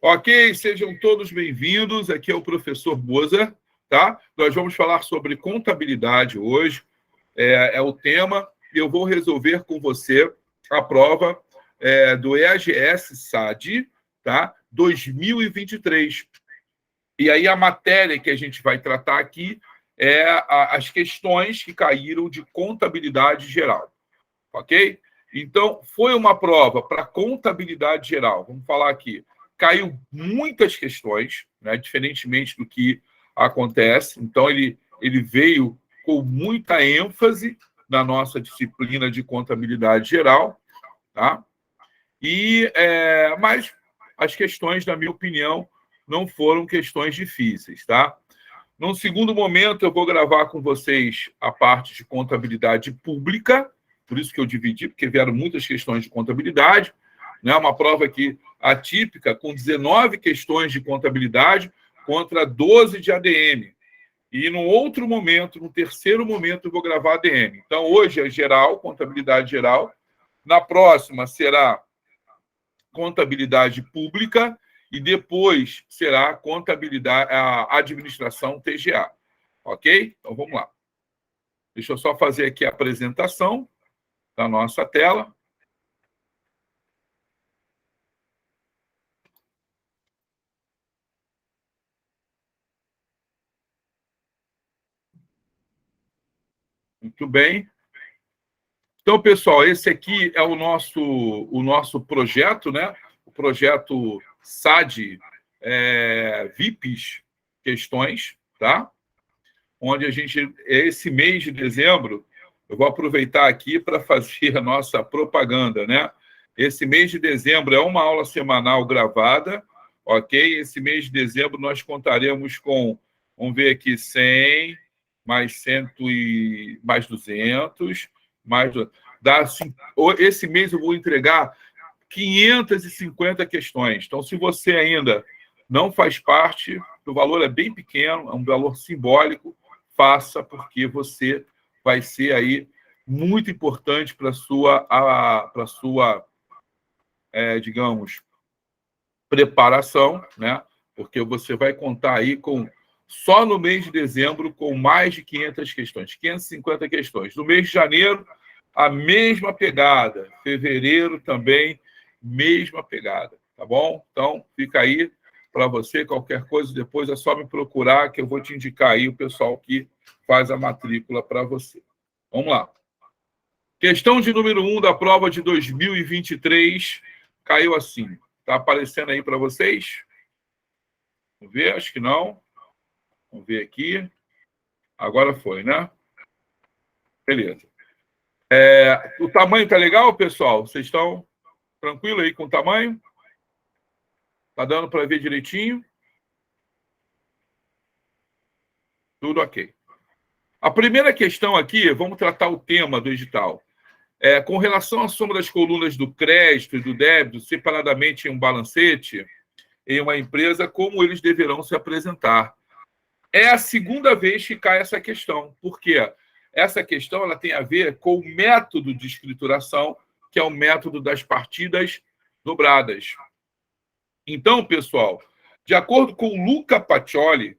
Ok, sejam todos bem-vindos. Aqui é o professor Boza, tá? Nós vamos falar sobre contabilidade hoje, é o tema, e eu vou resolver com você a prova do EAGS-SAD, tá? 2023. E aí a matéria que a gente vai tratar aqui é as questões que caíram de contabilidade geral, ok? Então, foi uma prova para contabilidade geral. Vamos falar aqui. Caiu muitas questões, né, diferentemente do que acontece. Então, ele veio com muita ênfase na nossa disciplina de contabilidade geral, tá? Mas as questões, na minha opinião, não foram questões difíceis, tá? Num segundo momento, eu vou gravar com vocês a parte de contabilidade pública, por isso que eu dividi, porque vieram muitas questões de contabilidade, né? Uma prova aqui atípica, com 19 questões de contabilidade contra 12 de ADM. E no outro momento, no terceiro momento, eu vou gravar ADM. Então, hoje é geral, contabilidade geral. Na próxima será contabilidade pública e depois será contabilidade, a administração TGA. Ok? Então, vamos lá. Deixa eu só fazer aqui a apresentação da nossa tela. Muito bem. Então, pessoal, esse aqui é o nosso projeto, né? O projeto SAD VIPs Questões, tá? Onde a gente, esse mês de dezembro, eu vou aproveitar aqui para fazer a nossa propaganda, né? Esse mês de dezembro é uma aula semanal gravada, ok? Esse mês de dezembro nós contaremos com, vamos ver aqui, 100, mais 100 e mais 200, mais... Esse mês eu vou entregar 550 questões. Então, se você ainda não faz parte, o valor é bem pequeno, é um valor simbólico, faça, porque você vai ser aí muito importante para a sua digamos, preparação, né? Porque você vai contar aí com, só no mês de dezembro, com mais de 500 questões, 550 questões. No mês de janeiro, a mesma pegada. Fevereiro também, mesma pegada, tá bom? Então, fica aí para você, qualquer coisa, depois é só me procurar que eu vou te indicar aí o pessoal que faz a matrícula para você. Vamos lá. Questão de número 1 da prova de 2023 caiu assim. Está aparecendo aí para vocês? Vamos ver, acho que não. Vamos ver aqui. Agora foi, né? Beleza. O tamanho tá legal, pessoal? Vocês estão tranquilos aí com o tamanho? Tá dando para ver direitinho? Tudo ok. A primeira questão aqui, vamos tratar o tema do edital. Com relação à soma das colunas do crédito e do débito, separadamente em um balancete, em uma empresa, como eles deverão se apresentar. É a segunda vez que cai essa questão. Por quê? Essa questão ela tem a ver com o método de escrituração, que é o método das partidas dobradas. Então, pessoal, de acordo com Luca Pacioli,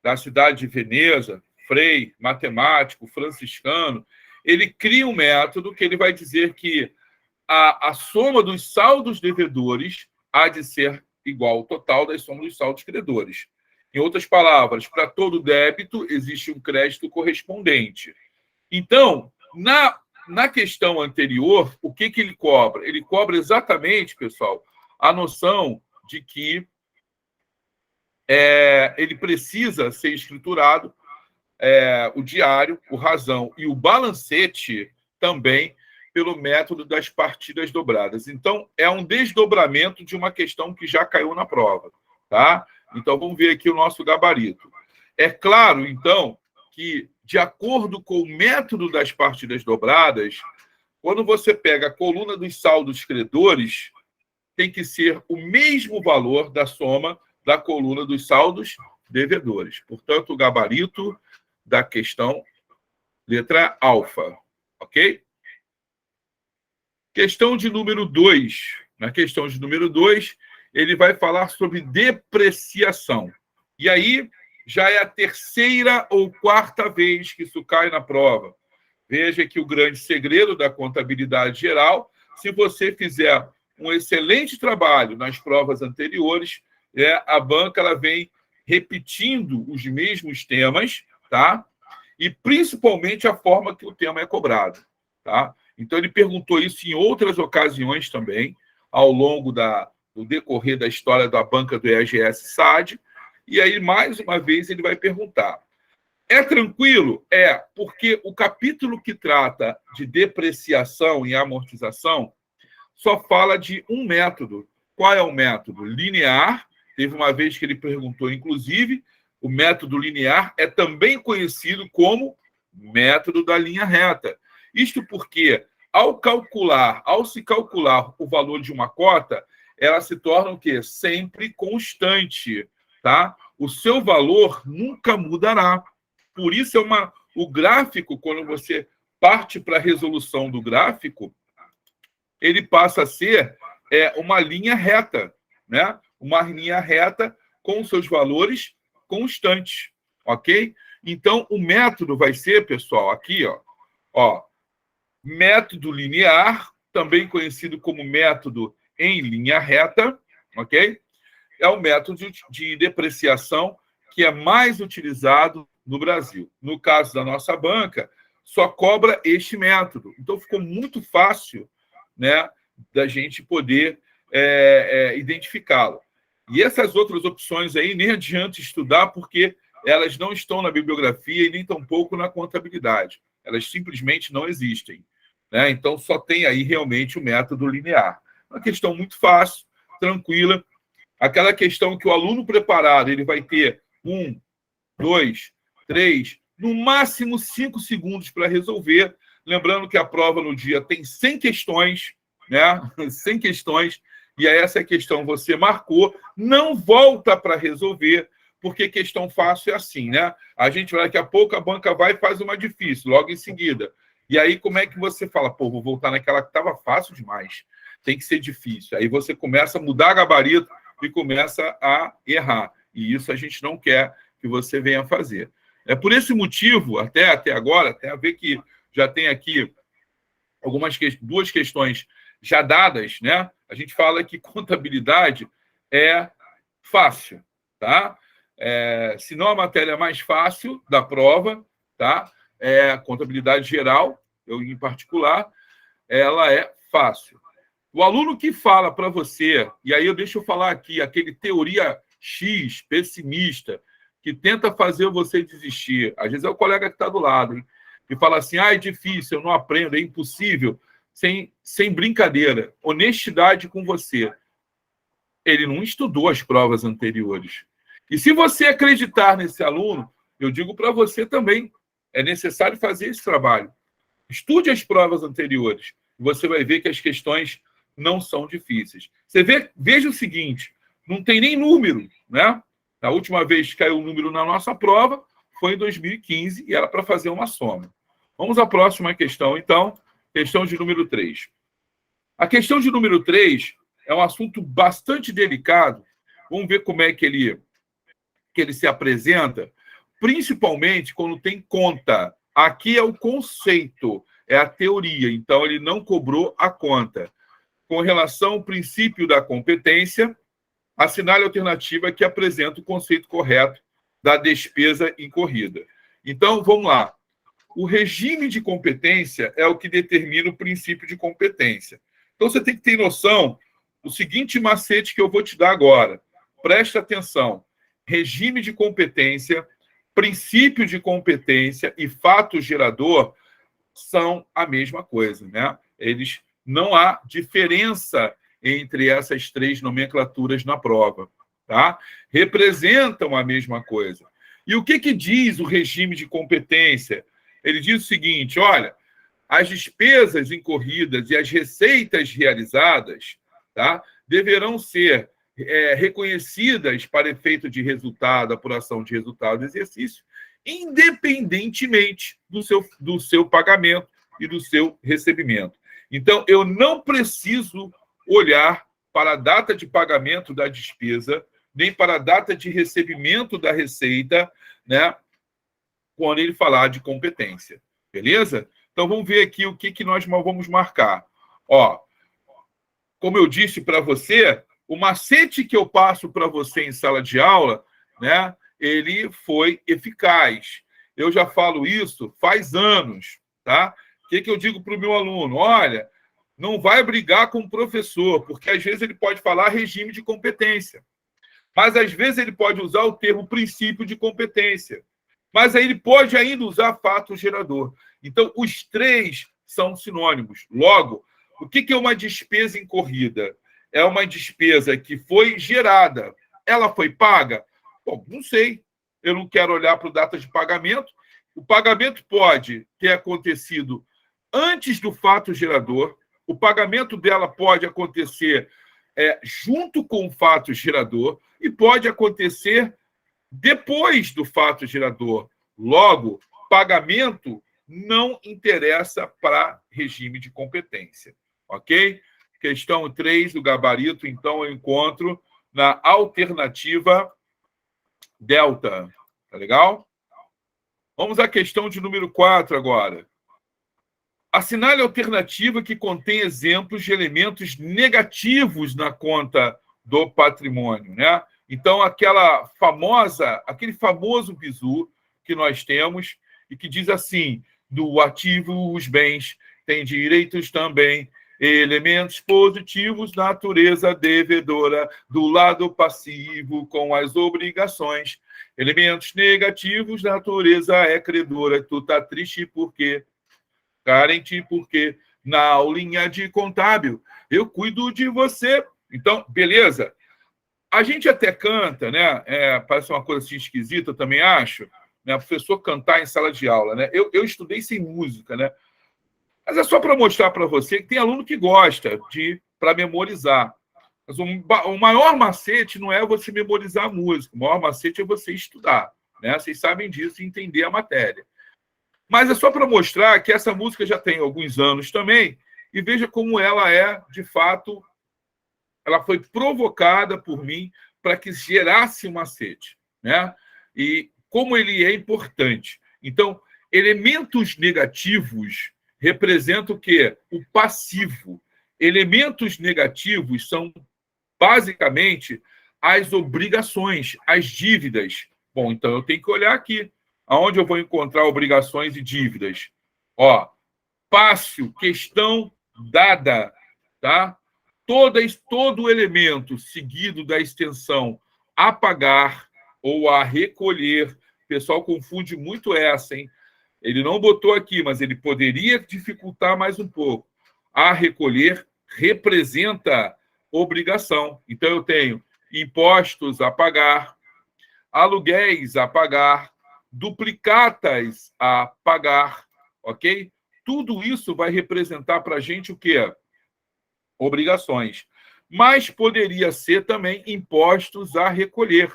da cidade de Veneza, frei, matemático, franciscano, ele cria um método que ele vai dizer que a soma dos saldos devedores há de ser igual ao total da soma dos saldos credores. Em outras palavras, para todo débito existe um crédito correspondente. Então, na questão anterior, o que ele cobra? Ele cobra exatamente, pessoal, a noção de que ele precisa ser escriturado o diário, o razão e o balancete também pelo método das partidas dobradas. Então, é um desdobramento de uma questão que já caiu na prova, tá? Então, vamos ver aqui o nosso gabarito. É claro, então, que, de acordo com o método das partidas dobradas, quando você pega a coluna dos saldos credores, tem que ser o mesmo valor da soma da coluna dos saldos devedores. Portanto, o gabarito da questão, letra alfa, ok? Questão de número 2. Na questão de número 2, ele vai falar sobre depreciação. E aí já é a terceira ou quarta vez que isso cai na prova. Veja que o grande segredo da contabilidade geral, se você fizer um excelente trabalho nas provas anteriores, a banca ela vem repetindo os mesmos temas, tá? E principalmente a forma que o tema é cobrado, tá? Então ele perguntou isso em outras ocasiões também, ao longo do decorrer da história da banca do EAGS-SAD, e aí mais uma vez ele vai perguntar: é tranquilo? É, porque o capítulo que trata de depreciação e amortização só fala de um método. Qual é o método? Linear. Teve uma vez que ele perguntou, inclusive, o método linear é também conhecido como método da linha reta. Isto porque, ao se calcular o valor de uma cota, ela se torna o quê? Sempre constante, tá? O seu valor nunca mudará. Por isso o gráfico, quando você parte para a resolução do gráfico, ele passa a ser uma linha reta, né? Uma linha reta com seus valores constantes, ok? Então, o método vai ser, pessoal, aqui, ó, método linear, também conhecido como método em linha reta, ok? É o método de depreciação que é mais utilizado no Brasil. No caso da nossa banca, só cobra este método. Então, ficou muito fácil, né, da gente poder identificá-lo. E essas outras opções aí nem adianta estudar, porque elas não estão na bibliografia e nem tampouco na contabilidade. Elas simplesmente não existem, né? Então, só tem aí realmente o método linear. Uma questão muito fácil, tranquila. Aquela questão que o aluno preparado ele vai ter 1, 2, 3, no máximo 5 segundos para resolver. Lembrando que a prova no dia tem 100 questões, né? 100 questões. E aí essa questão você marcou, não volta para resolver, porque questão fácil é assim, né? A gente vai, daqui a pouco a banca vai e faz uma difícil, logo em seguida. E aí como é que você fala? Pô, vou voltar naquela que estava fácil demais. Tem que ser difícil. Aí você começa a mudar gabarito e começa a errar. E isso a gente não quer que você venha fazer. É por esse motivo, até agora, tem a ver que já tem aqui duas questões já dadas, né? A gente fala que contabilidade é fácil, tá? Se não a matéria mais fácil da prova, tá? Contabilidade geral, eu em particular, ela é fácil. O aluno que fala para você, e aí deixa eu falar aqui, aquele teoria X, pessimista, que tenta fazer você desistir. Às vezes é o colega que está do lado, hein? Que fala assim, é difícil, eu não aprendo, é impossível. Sem brincadeira, honestidade com você. Ele não estudou as provas anteriores. E se você acreditar nesse aluno, eu digo para você também, é necessário fazer esse trabalho. Estude as provas anteriores. Você vai ver que as questões não são difíceis. Veja o seguinte, não tem nem número, né? A última vez que caiu o número na nossa prova foi em 2015 e era para fazer uma soma. Vamos à próxima questão, então. Questão de número 3. A questão de número 3 é um assunto bastante delicado. Vamos ver como é que ele se apresenta, principalmente quando tem conta. Aqui é o conceito, é a teoria, então ele não cobrou a conta. Com relação ao princípio da competência, assinale a alternativa que apresenta o conceito correto da despesa incorrida. Então, vamos lá. O regime de competência é o que determina o princípio de competência. Então, você tem que ter noção do seguinte macete que eu vou te dar agora. Presta atenção. Regime de competência, princípio de competência e fato gerador são a mesma coisa, né? Não há diferença entre essas três nomenclaturas na prova, tá? Representam a mesma coisa. E o que diz o regime de competência? Ele diz o seguinte, olha, as despesas incorridas e as receitas realizadas, tá, deverão ser reconhecidas para efeito de resultado, apuração de resultado do exercício, independentemente do seu pagamento e do seu recebimento. Então, eu não preciso olhar para a data de pagamento da despesa, nem para a data de recebimento da receita, né? Quando ele falar de competência. Beleza? Então, vamos ver aqui o que nós vamos marcar. Ó, como eu disse para você, o macete que eu passo para você em sala de aula, né? Ele foi eficaz. Eu já falo isso faz anos, tá? O que eu digo para o meu aluno? Olha, não vai brigar com o professor, porque às vezes ele pode falar regime de competência, mas às vezes ele pode usar o termo princípio de competência, mas aí ele pode ainda usar fato gerador. Então, os três são sinônimos. Logo, o que é uma despesa incorrida? É uma despesa que foi gerada. Ela foi paga? Bom, não sei. Eu não quero olhar para o data de pagamento. O pagamento pode ter acontecido antes do fato gerador. O pagamento dela pode acontecer junto com o fato gerador e pode acontecer depois do fato gerador. Logo, pagamento não interessa para regime de competência. Ok? Questão 3 do gabarito, então, eu encontro na alternativa delta. Tá legal? Vamos à questão de número 4 agora. Assinale a alternativa que contém exemplos de elementos negativos na conta do patrimônio, né? Então, aquele famoso bizu que nós temos e que diz assim: do ativo, os bens têm direitos também, elementos positivos, natureza devedora, do lado passivo com as obrigações, elementos negativos, natureza é credora. Tu tá triste porque carente, porque na aulinha de contábil eu cuido de você. Então, beleza. A gente até canta, né? Parece uma coisa assim esquisita, eu também acho, né? O professor cantar em sala de aula, né? Eu estudei sem música, né? Mas é só para mostrar para você que tem aluno que gosta para memorizar. Mas o maior macete não é você memorizar a música, o maior macete é você estudar, né? Vocês sabem disso e entender a matéria. Mas é só para mostrar que essa música já tem alguns anos também, e veja como ela é, de fato, ela foi provocada por mim para que gerasse um macete, né? E como ele é importante. Então, elementos negativos representam o quê? O passivo. Elementos negativos são, basicamente, as obrigações, as dívidas. Bom, então eu tenho que olhar aqui. Aonde eu vou encontrar obrigações e dívidas? Ó, fácil, questão dada, tá? Todo elemento seguido da extensão a pagar ou a recolher, o pessoal confunde muito essa, hein? Ele não botou aqui, mas ele poderia dificultar mais um pouco. A recolher representa obrigação. Então, eu tenho impostos a pagar, aluguéis a pagar, duplicatas a pagar, ok? Tudo isso vai representar para a gente o quê? Obrigações. Mas poderia ser também impostos a recolher.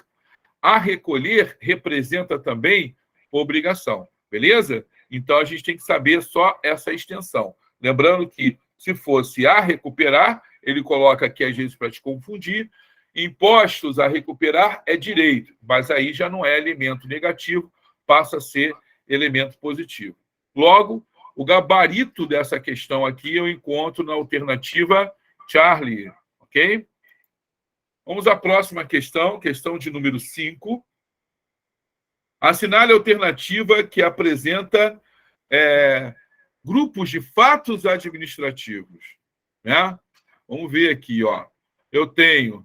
A recolher representa também obrigação, beleza? Então, a gente tem que saber só essa extensão. Lembrando que, se fosse a recuperar, ele coloca aqui, às vezes, para te confundir, impostos a recuperar é direito, mas aí já não é elemento negativo, passa a ser elemento positivo. Logo, o gabarito dessa questão aqui eu encontro na alternativa Charlie, ok? Vamos à próxima questão, questão de número 5. Assinale a alternativa que apresenta grupos de fatos administrativos, né? Vamos ver aqui, ó. Eu tenho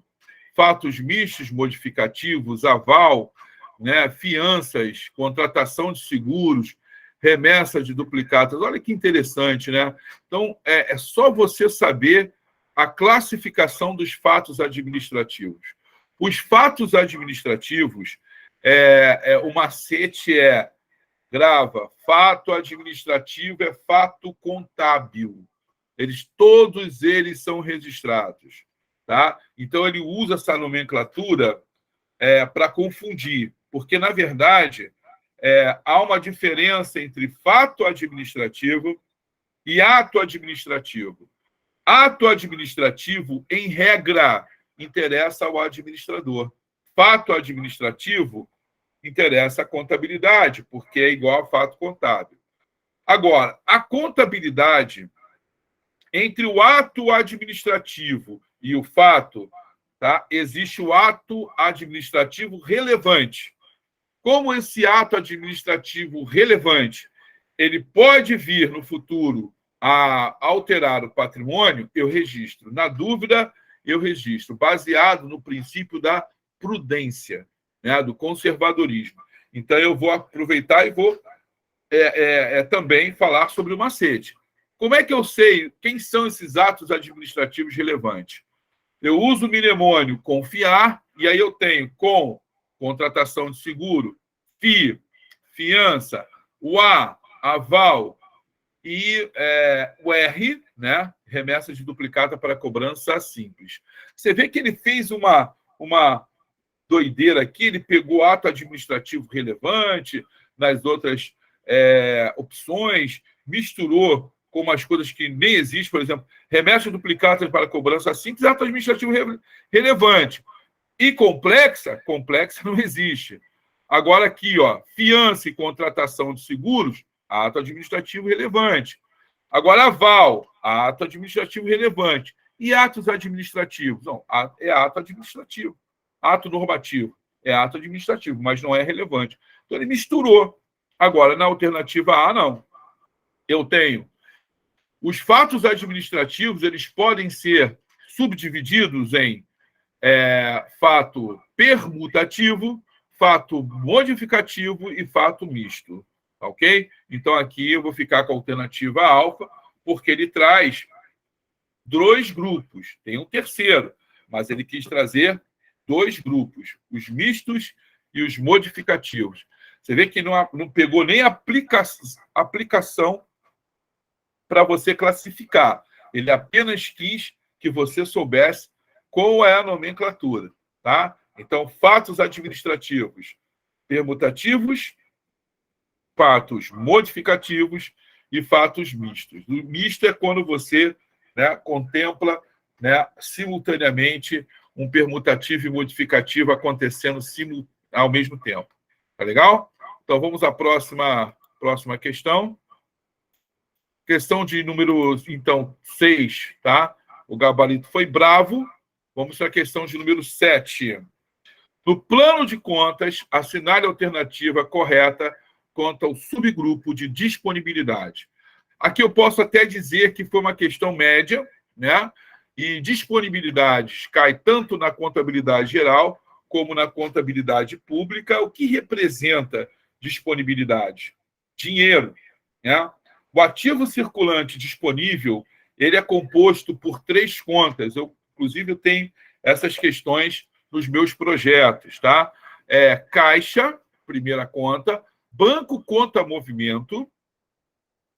fatos mistos modificativos, aval, né, fianças, contratação de seguros, remessa de duplicatas. Olha que interessante, né? Então, é só você saber a classificação dos fatos administrativos. Os fatos administrativos, o macete grava, fato administrativo é fato contábil. Todos eles são registrados. Tá? Então, ele usa essa nomenclatura para confundir, porque, na verdade, há uma diferença entre fato administrativo e ato administrativo. Ato administrativo, em regra, interessa ao administrador. Fato administrativo interessa à contabilidade, porque é igual a fato contábil. Agora, a contabilidade, entre o ato administrativo e o fato, tá, existe o ato administrativo relevante. Como esse ato administrativo relevante ele pode vir no futuro a alterar o patrimônio, eu registro. Na dúvida, eu registro, baseado no princípio da prudência, né, do conservadorismo. Então, eu vou aproveitar e vou também falar sobre o macete. Como é que eu sei quem são esses atos administrativos relevantes? Eu uso o mnemônio confiar, e aí eu tenho com contratação de seguro, FI, fiança, o A, aval, e o R, né, remessa de duplicata para cobrança simples. Você vê que ele fez uma doideira aqui, ele pegou ato administrativo relevante nas outras opções, misturou com umas coisas que nem existem, por exemplo, remessa de duplicata para cobrança simples, ato administrativo relevante. E complexa não existe. Agora aqui, ó, fiança e contratação de seguros, ato administrativo relevante. Agora, aval, ato administrativo relevante. E atos administrativos? Não, é ato administrativo. Ato normativo é ato administrativo, mas não é relevante. Então, ele misturou. Agora, na alternativa A, não. Eu tenho os fatos administrativos, eles podem ser subdivididos em fato permutativo, fato modificativo e fato misto. Ok? Então, aqui eu vou ficar com a alternativa alfa, porque ele traz 2 grupos. Tem um terceiro, mas ele quis trazer 2 grupos, os mistos e os modificativos. Você vê que não pegou nem aplicação para você classificar. Ele apenas quis que você soubesse qual é a nomenclatura. Tá? Então, fatos administrativos permutativos, fatos modificativos e fatos mistos. O misto é quando você, né, contempla, né, simultaneamente um permutativo e modificativo acontecendo ao mesmo tempo. Tá legal? Então, vamos à próxima questão. Questão de número, então, 6, tá? O gabarito foi bravo. Vamos para a questão de número 7. No plano de contas, assinale a alternativa correta quanto ao subgrupo de disponibilidade. Aqui eu posso até dizer que foi uma questão média, né? E disponibilidades cai tanto na contabilidade geral como na contabilidade pública. O que representa disponibilidade? Dinheiro, né? O ativo circulante disponível, ele é composto por 3 contas. Eu, inclusive, eu tenho essas questões nos meus projetos, tá? Caixa, primeira conta, banco conta movimento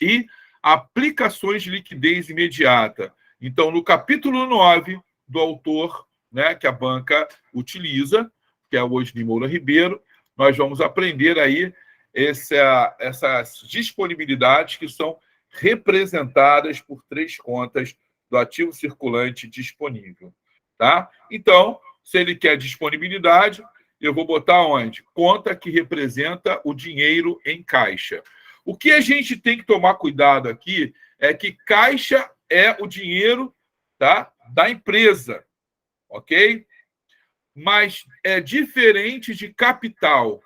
e aplicações de liquidez imediata. Então, no capítulo 9 do autor, né, que a banca utiliza, que é o Osni Moura Ribeiro, nós vamos aprender aí essas disponibilidades que são representadas por 3 contas do ativo circulante disponível. Tá? Então, se ele quer disponibilidade, eu vou botar onde? Conta que representa o dinheiro em caixa. O que a gente tem que tomar cuidado aqui é que caixa é o dinheiro, tá, da empresa, ok? Mas é diferente de capital.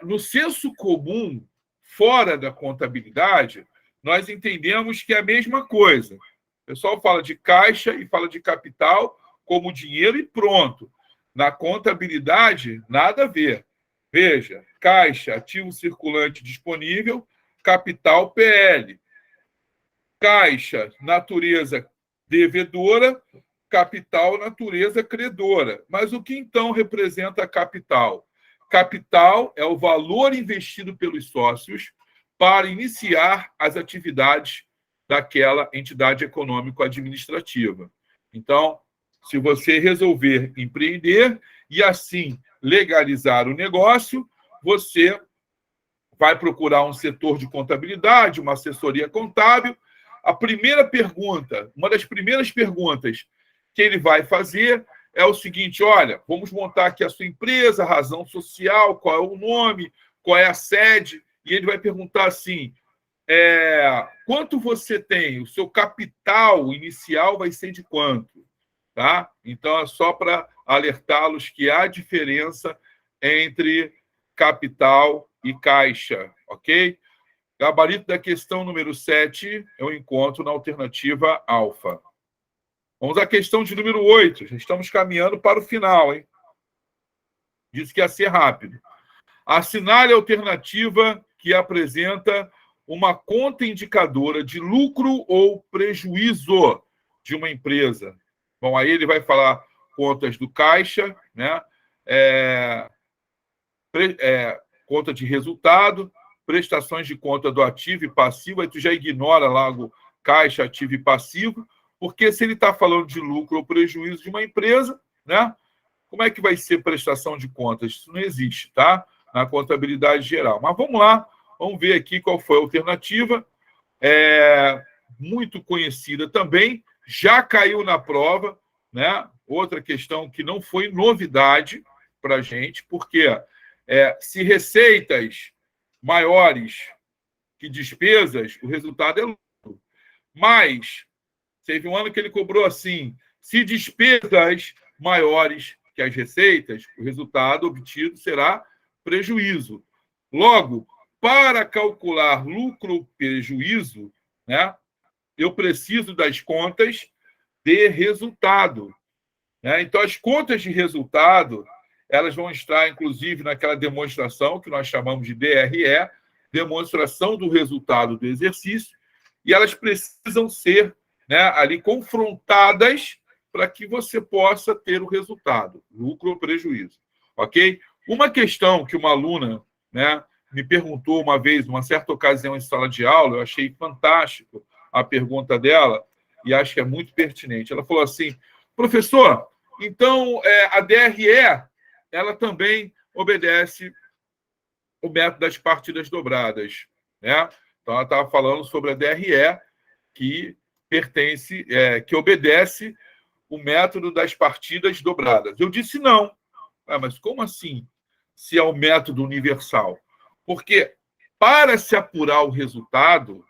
No senso comum, fora da contabilidade, nós entendemos que é a mesma coisa. O pessoal fala de caixa e fala de capital como dinheiro e pronto. Na contabilidade, nada a ver. Veja, caixa, ativo circulante disponível, capital, PL. Caixa, natureza devedora, capital, natureza credora. Mas o que então representa capital? Capital é o valor investido pelos sócios para iniciar as atividades daquela entidade econômico-administrativa. Então, se você resolver empreender e assim legalizar o negócio, você vai procurar um setor de contabilidade, uma assessoria contábil, a primeira pergunta, uma das primeiras perguntas que ele vai fazer é o seguinte: olha, vamos montar aqui a sua empresa, a razão social, qual é o nome, qual é a sede, e ele vai perguntar assim: quanto você tem? O seu capital inicial vai ser de quanto? Tá? Então, é só para alertá-los que há diferença entre capital e caixa, ok? Gabarito da questão número 7, eu encontro na alternativa alfa. Vamos à questão de número 8. Já estamos caminhando para o final, hein? Disse que ia ser rápido. Assinale a alternativa que apresenta uma conta indicadora de lucro ou prejuízo de uma empresa. Bom, aí ele vai falar contas do caixa, né? Conta de resultado, prestações de conta do ativo e passivo, aí tu já ignora lá o caixa, ativo e passivo, porque se ele está falando de lucro ou prejuízo de uma empresa, né? Como é que vai ser prestação de contas? Isso não existe, tá? Na contabilidade geral. Mas vamos lá, vamos ver aqui qual foi a alternativa. Muito conhecida também, já caiu na prova, né? Outra questão que não foi novidade para a gente, porque se receitas maiores que despesas, o resultado é lucro. Mas teve um ano que ele cobrou assim: se despesas maiores que as receitas, o resultado obtido será prejuízo. Logo, para calcular lucro ou prejuízo, né, eu preciso das contas de resultado, né? Então, as contas de resultado, elas vão estar, inclusive, naquela demonstração que nós chamamos de DRE, demonstração do resultado do exercício, e elas precisam ser, né, ali confrontadas para que você possa ter o resultado, lucro ou prejuízo, ok? Uma questão que uma aluna, né, me perguntou uma vez, numa certa ocasião em sala de aula, eu achei fantástico a pergunta dela e acho que é muito pertinente. Ela falou assim: professor, então a DRE, ela também obedece o método das partidas dobradas, né? Então, ela estava falando sobre a DRE, que pertence, que obedece o método das partidas dobradas. Eu disse não. Mas como assim, se é o método universal? Porque para se apurar o resultado,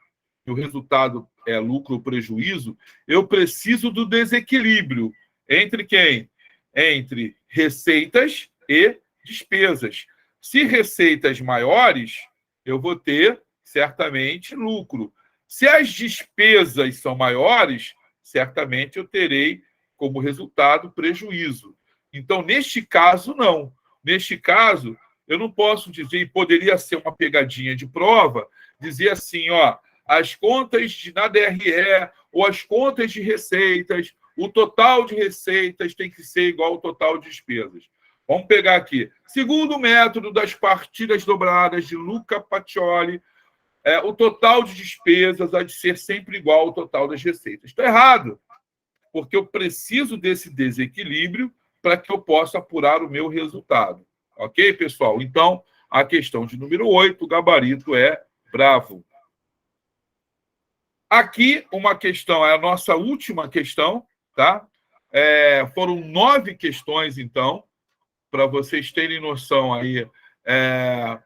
e o resultado é lucro ou prejuízo, eu preciso do desequilíbrio entre quem? Entre receitas e despesas. Se receitas maiores, eu vou ter, certamente, lucro. Se as despesas são maiores, certamente eu terei como resultado prejuízo. Então, neste caso, não. Neste caso, eu não posso dizer, e poderia ser uma pegadinha de prova, dizer assim, ó, as contas na DRE ou as contas de receitas, o total de receitas tem que ser igual ao total de despesas. Vamos pegar aqui. Segundo o método das partidas dobradas de Luca Pacioli, o total de despesas há de ser sempre igual ao total das receitas. Está errado, porque eu preciso desse desequilíbrio para que eu possa apurar o meu resultado. Ok, pessoal? Então, a questão de número 8, o gabarito é bravo. Aqui, uma questão, é a nossa última questão, tá? Foram 9 questões, então, para vocês terem noção aí,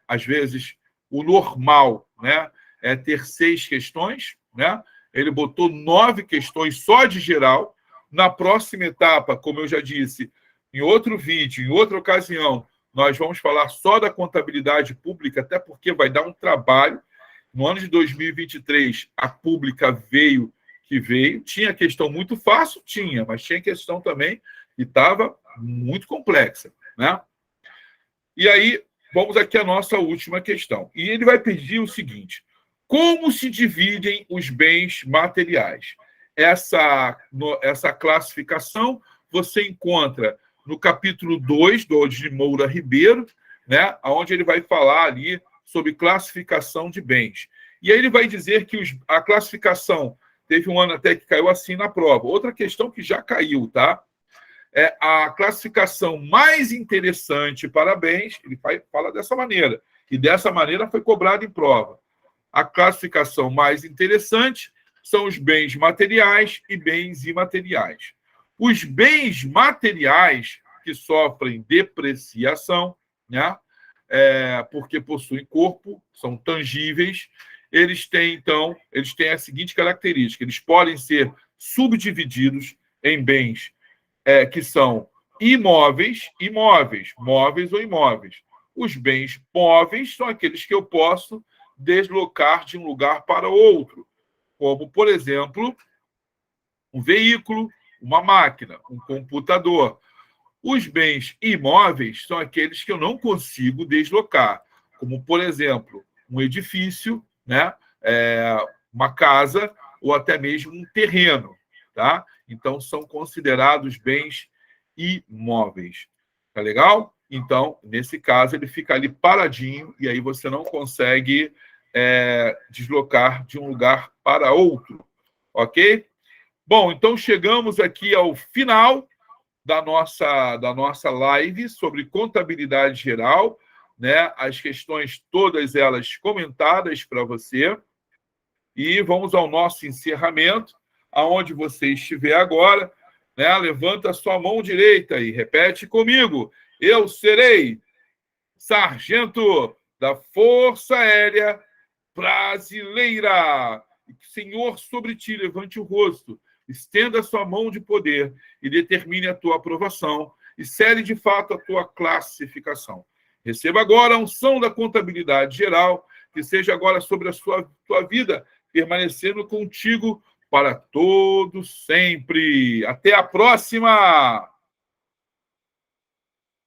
às vezes, o normal, né, é ter 6 questões, né? Ele botou 9 questões só de geral. Na próxima etapa, como eu já disse, em outro vídeo, em outra ocasião, nós vamos falar só da contabilidade pública, até porque vai dar um trabalho. No ano de 2023, a pública veio que veio. Tinha questão muito fácil? Tinha, mas tinha questão também que estava muito complexa, né? E aí, vamos aqui à nossa última questão. E ele vai pedir o seguinte: como se dividem os bens materiais? Essa classificação você encontra no capítulo 2 do de Moura Ribeiro, né, onde ele vai falar ali sobre classificação de bens. E aí ele vai dizer que a classificação, teve um ano até que caiu assim na prova. Outra questão que já caiu, tá? A classificação mais interessante para bens, ele fala dessa maneira, e dessa maneira foi cobrado em prova. A classificação mais interessante são os bens materiais e bens imateriais. Os bens materiais que sofrem depreciação, né? Porque possuem corpo, são tangíveis, eles têm a seguinte característica: eles podem ser subdivididos em bens que são imóveis, móveis ou imóveis. Os bens móveis são aqueles que eu posso deslocar de um lugar para outro, como, por exemplo, um veículo, uma máquina, um computador. Os bens imóveis são aqueles que eu não consigo deslocar, como, por exemplo, um edifício, né? Uma casa ou até mesmo um terreno. Tá? Então, são considerados bens imóveis. Tá legal? Então, nesse caso, ele fica ali paradinho e aí você não consegue deslocar de um lugar para outro. Ok? Bom, então chegamos aqui ao final da nossa live sobre contabilidade geral, né? As questões todas elas comentadas para você. E vamos ao nosso encerramento, aonde você estiver agora, né? Levanta a sua mão direita e repete comigo: eu serei sargento da Força Aérea Brasileira. Senhor, sobre ti, levante o rosto, estenda a sua mão de poder e determine a tua aprovação e cele de fato a tua classificação. Receba agora a unção da contabilidade geral, que seja agora sobre a tua vida, permanecendo contigo para todo sempre. Até a próxima!